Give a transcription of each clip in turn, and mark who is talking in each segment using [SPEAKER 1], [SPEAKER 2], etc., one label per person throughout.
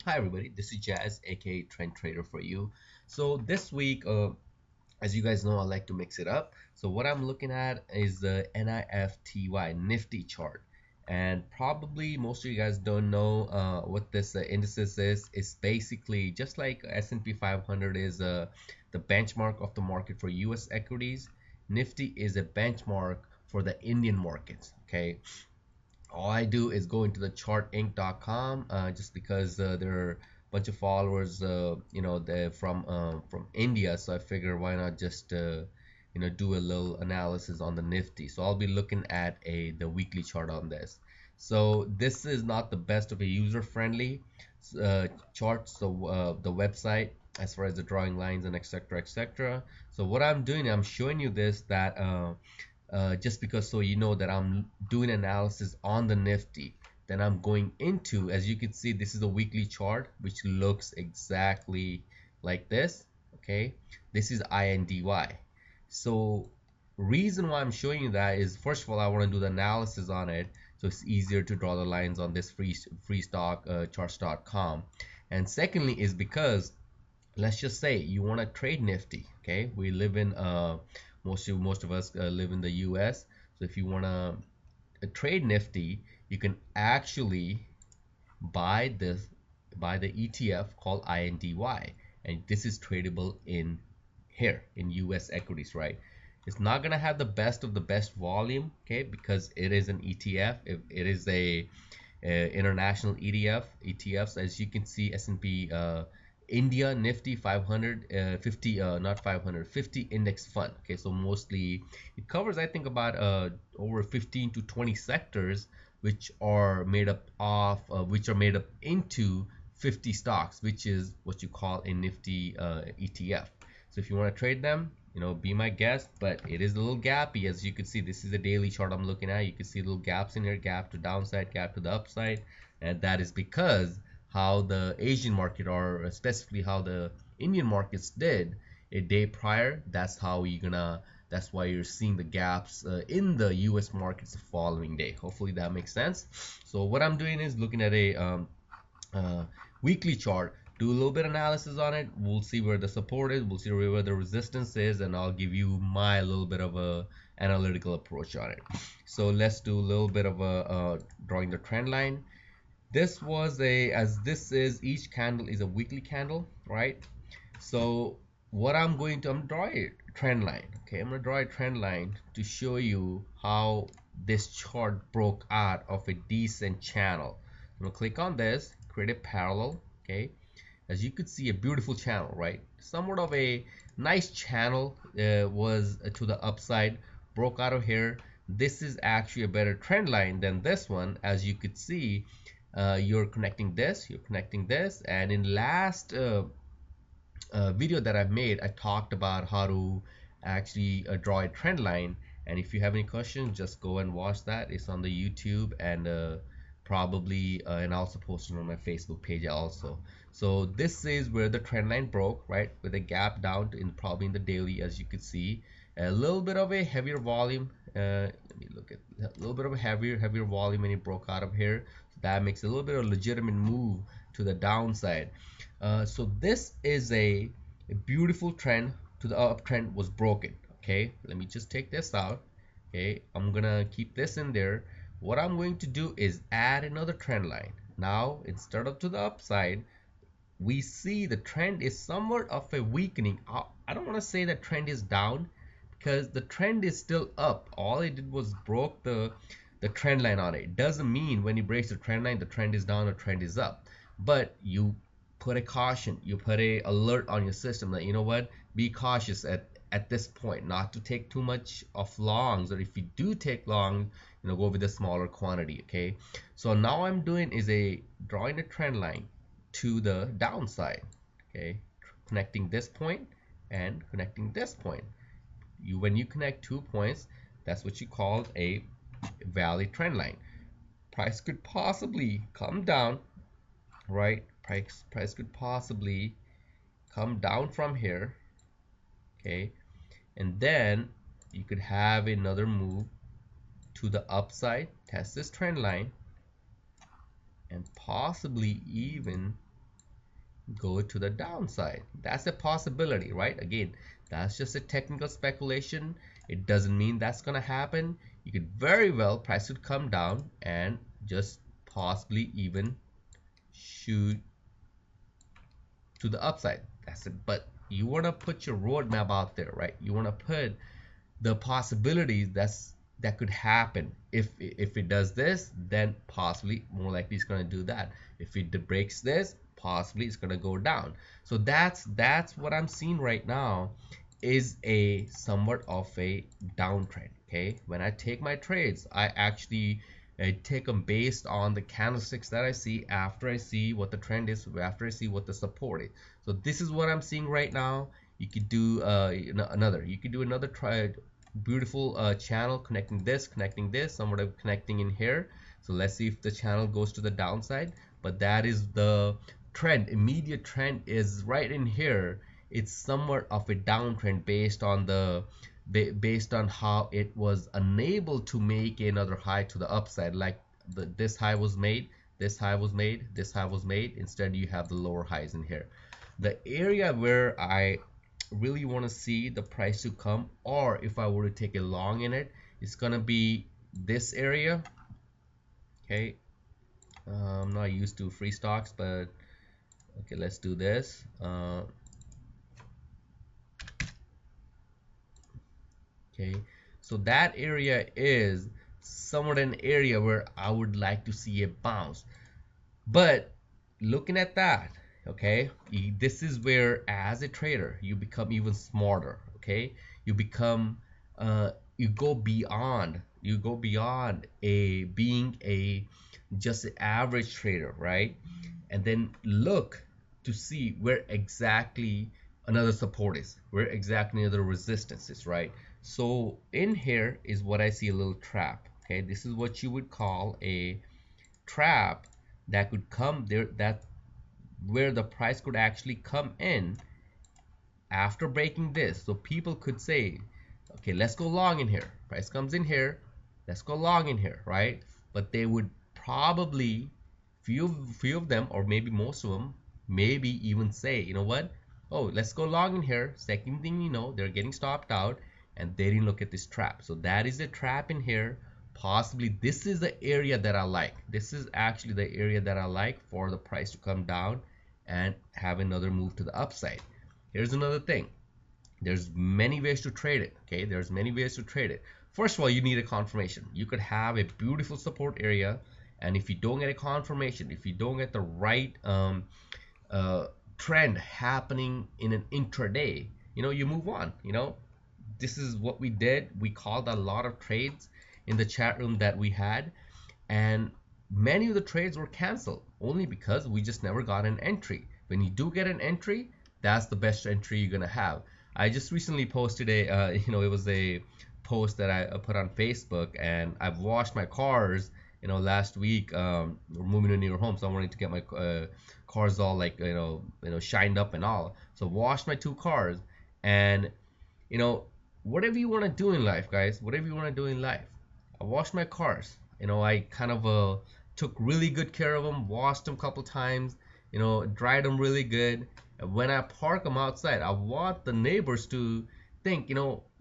[SPEAKER 1] Hi everybody, this is Jazz, aka Trend Trader for you. So this week, as you guys know, I like to mix it up. So what I'm looking at is the NIFTY chart, and probably most of you guys don't know what this indices is. It's basically just like S&P 500 is the benchmark of the market for U.S. equities. Nifty is a benchmark for the Indian markets. Okay, all I do is go into the chartinc.com just because there are a bunch of followers, they're from India, so I figure why not just do a little analysis on the Nifty. So I'll be looking at the weekly chart on this. So this is not the best of a user-friendly chart. So the website, as far as the drawing lines and etc etc. So what I'm doing, I'm showing you this that just because so you know that I'm doing analysis on the Nifty. Then I'm going into, as you can see, this is a weekly chart which looks exactly like this. Okay, this is INDY. So reason why I'm showing you that is, first of all, I want to do the analysis on it, so it's easier to draw the lines on this free stock charts.com. And secondly is because, let's just say you want to trade Nifty. Okay, we live in most of us live in the US. So if you want to trade Nifty, you can actually buy the ETF called INDY, and this is tradable in here in US equities, right? It's not gonna have the best of the best volume, okay, because it is an ETF. It is a international ETFs. As you can see, S&P India Nifty 500 50 not 500 50 index fund. Okay, so mostly it covers, I think, about over 15 to 20 sectors, which are made up of which are made up into 50 stocks, which is what you call a Nifty ETF. So if you want to trade them, be my guest. But it is a little gappy. As you can see, this is the daily chart I'm looking at. You can see little gaps in here, gap to downside, gap to the upside, and that is because how the Asian market, or specifically how the Indian markets did a day prior. That's why you're seeing the gaps in the US markets the following day. Hopefully that makes sense. So what I'm doing is looking at a uh, weekly chart, do a little bit analysis on it. We'll see where the support is, we'll see where the resistance is, and I'll give you my little bit of a analytical approach on it. So let's do a little bit of a drawing the trend line. This was as this is, each candle is a weekly candle, right? So what I'm draw a trend line. Okay, I'm gonna draw a trend line to show you how this chart broke out of a decent channel. I'm gonna click on this, create a parallel. Okay, as you could see, a beautiful channel, right? Somewhat of a nice channel, was to the upside, broke out of here. This is actually a better trend line than this one. As you could see, you're connecting this, and in last video that I've made, I talked about how to actually draw a trend line. And if you have any questions, just go and watch that. It's on the YouTube, and probably and I'll also post it on my Facebook page also. So this is where the trend line broke, right, with a gap down in probably in the daily. As you could see, a little bit of a heavier volume. Let me look at a little bit of a heavier volume, and it broke out of here. So that makes a little bit of a legitimate move to the downside. So this is a beautiful trend to the uptrend was broken. Okay, let me just take this out. Okay, I'm gonna keep this in there. What I'm going to do is add another trend line. Now instead of to the upside, we see the trend is somewhat of a weakening. I don't want to say that trend is down, because the trend is still up. All it did was broke the trend line on it. It doesn't mean when it breaks the trend line, the trend is down or trend is up. But you put a caution, you put a alert on your system that, you know what, be cautious at this point, not to take too much of longs, or if you do take long, go with a smaller quantity. Okay, so now I'm doing is drawing a trend line to the downside. Okay, connecting this point and connecting this point. When you connect 2 points, that's what you call a valid trend line. Price could possibly come down, right? Price could possibly come down from here. Okay, and then you could have another move to the upside, test this trend line, and possibly even go to the downside. That's a possibility, right? Again, that's just a technical speculation. It doesn't mean that's gonna happen. You could very well, price could come down and just possibly even shoot to the upside. That's it. But you want to put your roadmap out there, right? You want to put the possibilities that could happen. If it does this, then possibly more likely it's going to do that. If it breaks this, possibly it's going to go down. So that's what I'm seeing right now, is a somewhat of a downtrend. Okay, when I take my trades, I actually take them based on the candlesticks that I see, after I see what the trend is, after I see what the support is. So this is what I'm seeing right now. You could do another try beautiful channel connecting this, somewhat of connecting in here. So let's see if the channel goes to the downside. But that is the trend. Immediate trend is right in here. It's somewhat of a downtrend based on how it was unable to make another high to the upside. Like this high was made, this high was made, this high was made. Instead, you have the lower highs in here. The area where I really want to see the price to come, or if I were to take a long in it, it's gonna be this area. Okay, I'm not used to free stocks, but okay, let's do this. Okay, so that area is somewhat an area where I would like to see a bounce. But looking at that, okay, this is where as a trader you become even smarter. Okay, you become you go beyond a being a just an average trader, right? And then look to see where exactly another support is, where exactly another resistance is, right? So in here is what I see, a little trap. Okay, this is what you would call a trap that could come there, that where the price could actually come in after breaking this. So people could say, okay, let's go long in here. Price comes in here, let's go long in here, right? But they would probably, few of them, or maybe most of them, maybe even say, you know what, oh, let's go long in here. Second thing you know, they're getting stopped out and they didn't look at this trap. So that is a trap in here. Possibly this is the area that I like. This is actually the area that I like for the price to come down and have another move to the upside. Here's another thing. There's many ways to trade it. Okay, there's many ways to trade it. First of all, you need a confirmation. You could have a beautiful support area, and if you don't get a confirmation, if you don't get the right trend happening in an intraday, you move on. This is what we did. We called a lot of trades in the chat room that we had, and many of the trades were canceled only because we just never got an entry. When you do get an entry, that's the best entry you're gonna have. I just recently posted it was a post that I put on Facebook, and I've washed my cars. Last week, we're moving to a new home, so I wanted to get my cars all like shined up and all. So washed my two cars, and whatever you want to do in life, guys, whatever you want to do in life. I washed my cars. I kind of took really good care of them, washed them a couple times, dried them really good. And when I park them outside, I want the neighbors to think,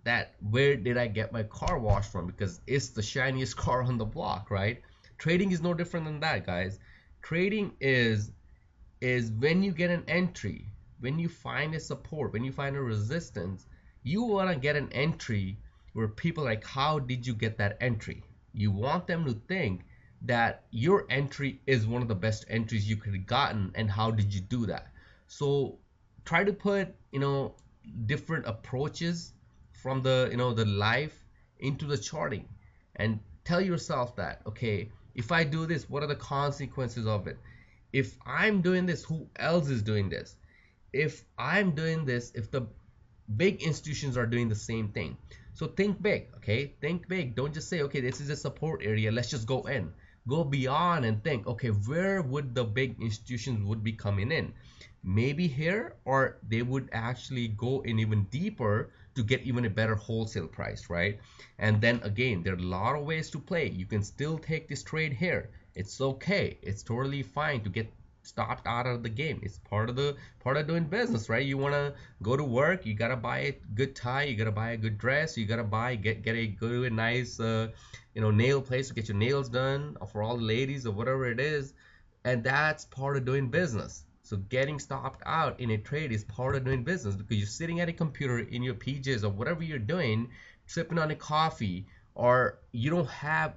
[SPEAKER 1] that where did I get my car washed from? Because it's the shiniest car on the block, right? Trading is no different than that, guys. Trading is when you get an entry, when you find a support, when you find a resistance, you want to get an entry where people are like, how did you get that entry? You want them to think that your entry is one of the best entries you could have gotten, and how did you do that? So try to put different approaches from the life into the charting, and tell yourself that, okay, if I do this, what are the consequences of it? If I'm doing this, who else is doing this? If I'm doing this, if the big institutions are doing the same thing. So think big, okay? Think big. Don't just say, okay, this is a support area, let's just go in. Go beyond and think, okay, where would the big institutions would be coming in? Maybe here, or they would actually go in even deeper to get even a better wholesale price, right? And then again, there are a lot of ways to play. You can still take this trade here. It's okay. It's totally fine to get stopped out of the game. It's part of doing business, right? You want to go to work, you gotta buy a good tie, you gotta buy a good dress, you gotta get a good nice nail place to get your nails done for all the ladies or whatever it is, and that's part of doing business. So getting stopped out in a trade is part of doing business, because you're sitting at a computer in your PJs or whatever you're doing, sipping on a coffee, or you don't have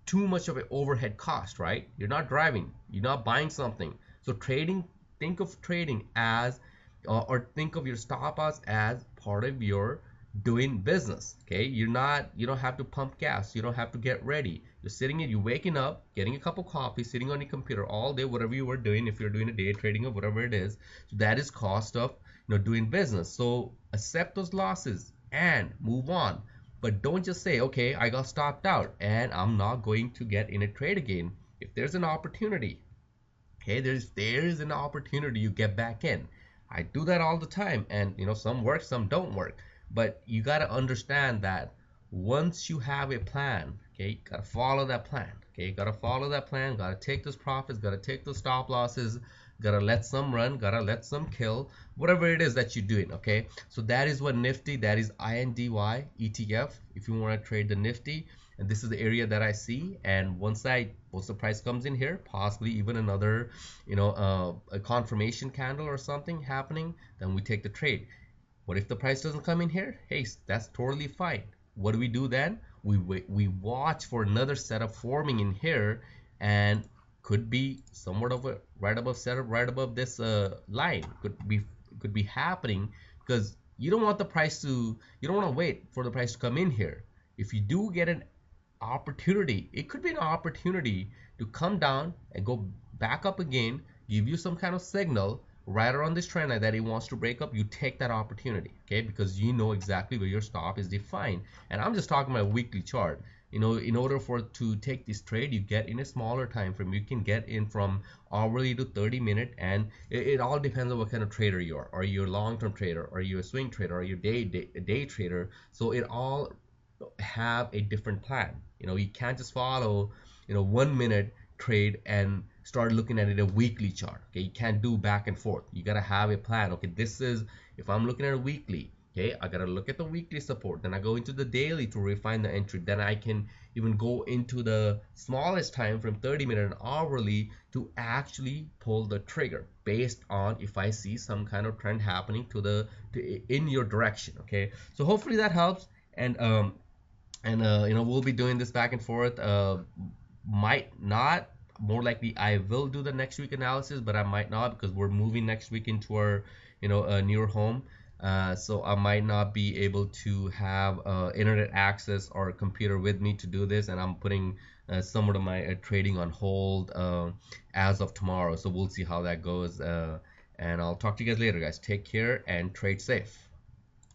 [SPEAKER 1] too much of an overhead cost, right? You're not driving, you're not buying something. So trading, think of trading as, or think of your stop loss as part of your doing business. Okay, you don't have to pump gas, you don't have to get ready. You're sitting in, you're waking up, getting a cup of coffee, sitting on your computer all day, whatever you were doing, if you're doing a day trading or whatever it is. So that is cost of doing business. So accept those losses and move on. But don't just say, okay, I got stopped out and I'm not going to get in a trade again. If there's an opportunity, okay, there's an opportunity, you get back in. I do that all the time, and some work, some don't work. But you got to understand that once you have a plan, okay, you got to follow that plan. Okay, you got to follow that plan, got to take those profits, got to take those stop losses, gotta let some run, gotta let some kill, whatever it is that you're doing. Okay, so that is what Nifty, that is INDY ETF, if you want to trade the Nifty. And this is the area that I see, and once the price comes in here, possibly even another a confirmation candle or something happening, then we take the trade. What if the price doesn't come in here? Hey, that's totally fine. What do we do then? We watch for another setup forming in here, and could be somewhat of a right above setup, right above this line. Could be happening, because you don't want the price to, you don't want to wait for the price to come in here. If you do get an opportunity, it could be an opportunity to come down and go back up again, give you some kind of signal right around this trend line that it wants to break up. You take that opportunity, okay, because you know exactly where your stop is defined. And I'm just talking about a weekly chart. In order for to take this trade, you get in a smaller time frame. You can get in from hourly to 30-minute, and it all depends on what kind of trader you are. Are you a long-term trader? Are you a swing trader? Are you a day trader? So it all have a different plan. You can't just follow 1 minute trade and start looking at it a weekly chart. Okay, you can't do back and forth. You gotta have a plan. Okay, this is, if I'm looking at a weekly, okay, I gotta look at the weekly support, then I go into the daily to refine the entry, then I can even go into the smallest time from 30-minute and hourly to actually pull the trigger based on if I see some kind of trend happening in your direction. Okay, so hopefully that helps. And we'll be doing this back and forth. Might not, more likely I will do the next week analysis, but I might not, because we're moving next week into our newer home. So I might not be able to have internet access or a computer with me to do this, and I'm putting somewhat of my trading on hold as of tomorrow. So we'll see how that goes, and I'll talk to you guys later, guys. Take care and trade safe.